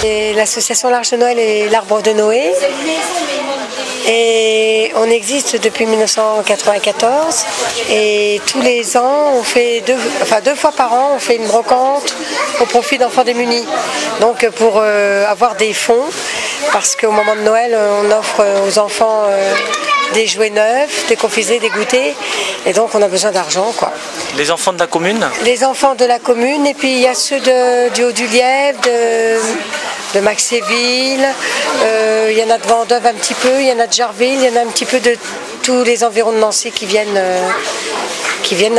L'association l'Arche de Noël et l'Arbre de Noé. Et on existe depuis 1994 et tous les ans, on fait deux fois par an, on fait une brocante au profit d'enfants démunis. Donc pour avoir des fonds, parce qu'au moment de Noël, on offre aux enfants des jouets neufs, des confiseries, des goûters, et donc on a besoin d'argent, quoi. Les enfants de la commune? Les enfants de la commune, et puis il y a ceux du Haut-du-Lièvre, de Maxéville, il y en a de Vendôme un petit peu, il y en a de Jarville, il y en a un petit peu de tous les environs de Nancy qui viennent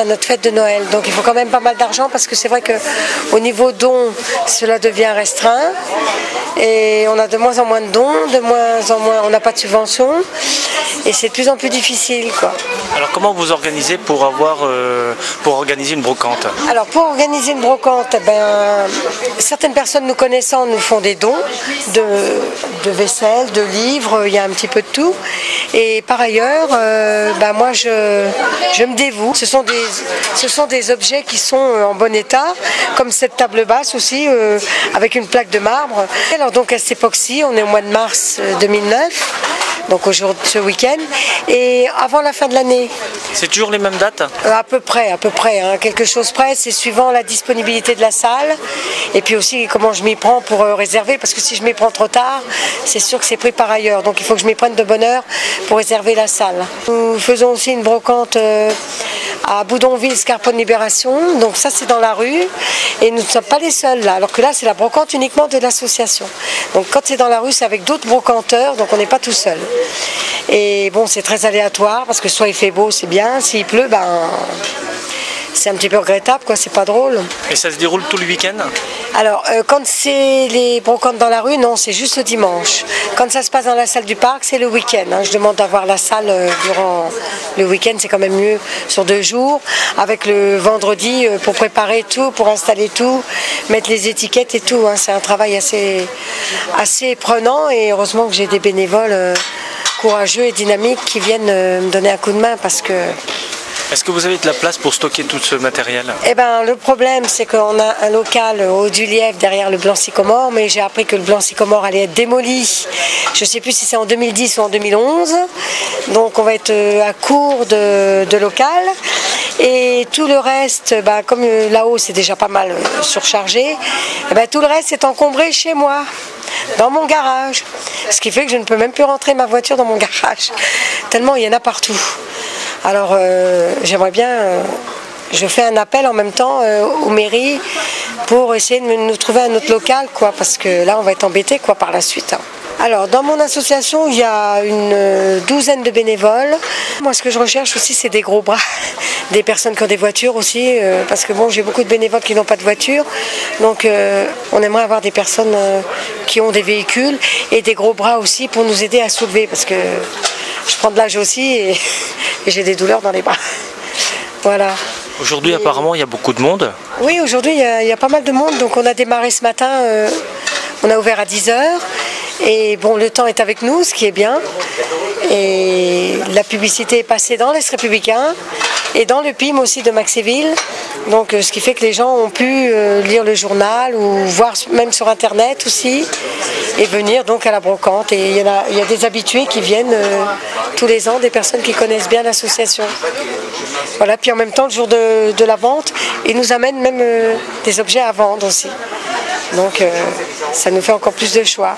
à notre fête de Noël. Donc il faut quand même pas mal d'argent parce que c'est vrai qu'au niveau dons, cela devient restreint et on a de moins en moins de dons, de moins en moins, on n'a pas de subventions et c'est de plus en plus difficile, quoi. Alors comment vous organisez pour organiser une brocante? Alors pour organiser une brocante, certaines personnes nous connaissant nous font des dons de vaisselle, de livres, il y a un petit peu de tout. Et par ailleurs, moi je me dévoue. Ce sont des objets qui sont en bon état, comme cette table basse aussi, avec une plaque de marbre. Alors donc à cette époque-ci, on est au mois de mars 2009. Donc ce week-end, et avant la fin de l'année. C'est toujours les mêmes dates? À peu près, hein, quelque chose près, c'est suivant la disponibilité de la salle, et puis aussi comment je m'y prends pour réserver, parce que si je m'y prends trop tard, c'est sûr que c'est pris par ailleurs, donc il faut que je m'y prenne de bonne heure pour réserver la salle. Nous faisons aussi une brocante à Boudonville, Scarpone Libération, donc ça c'est dans la rue, et nous ne sommes pas les seuls là, alors que là c'est la brocante uniquement de l'association. Donc quand c'est dans la rue, c'est avec d'autres brocanteurs, donc on n'est pas tout seul. Et bon, c'est très aléatoire parce que soit il fait beau, c'est bien, s'il pleut, c'est un petit peu regrettable, quoi, c'est pas drôle. Et ça se déroule tout le week-end? Alors, quand c'est les brocantes dans la rue, non, c'est juste le dimanche. Quand ça se passe dans la salle du parc, c'est le week-end. Hein. Je demande d'avoir la salle durant le week-end, c'est quand même mieux sur 2 jours, avec le vendredi pour préparer tout, pour installer tout, mettre les étiquettes et tout. Hein. C'est un travail assez prenant et heureusement que j'ai des bénévoles courageux et dynamiques qui viennent me donner un coup de main parce que... Est-ce que vous avez de la place pour stocker tout ce matériel? Le problème, c'est qu'on a un local au Haut-du-Lièvre derrière le Blanc Sycomore, mais j'ai appris que le Blanc Sycomore allait être démoli. Je ne sais plus si c'est en 2010 ou en 2011. Donc on va être à court de local. Et tout le reste, comme là-haut c'est déjà pas mal surchargé, tout le reste est encombré chez moi, dans mon garage. Ce qui fait que je ne peux même plus rentrer ma voiture dans mon garage, tellement il y en a partout. Alors j'aimerais bien, je fais un appel en même temps aux mairies pour essayer de nous trouver un autre local, quoi, parce que là on va être embêtés, quoi, par la suite. Hein. Alors dans mon association il y a une douzaine de bénévoles. Moi ce que je recherche aussi c'est des gros bras, des personnes qui ont des voitures aussi, parce que bon j'ai beaucoup de bénévoles qui n'ont pas de voiture, donc on aimerait avoir des personnes qui ont des véhicules et des gros bras aussi pour nous aider à soulever, parce que je prends de l'âge aussi et j'ai des douleurs dans les bras. Voilà. Aujourd'hui apparemment il y a beaucoup de monde. Oui, aujourd'hui il y a pas mal de monde, donc on a démarré ce matin, on a ouvert à 10h. Et bon, le temps est avec nous, ce qui est bien. Et la publicité est passée dans l'Est républicain et dans le PIM aussi de Maxéville. Donc ce qui fait que les gens ont pu lire le journal ou voir même sur internet aussi et venir donc à la brocante. Et il y a des habitués qui viennent tous les ans, des personnes qui connaissent bien l'association. Voilà, puis en même temps le jour de la vente, ils nous amènent même des objets à vendre aussi. Donc ça nous fait encore plus de choix.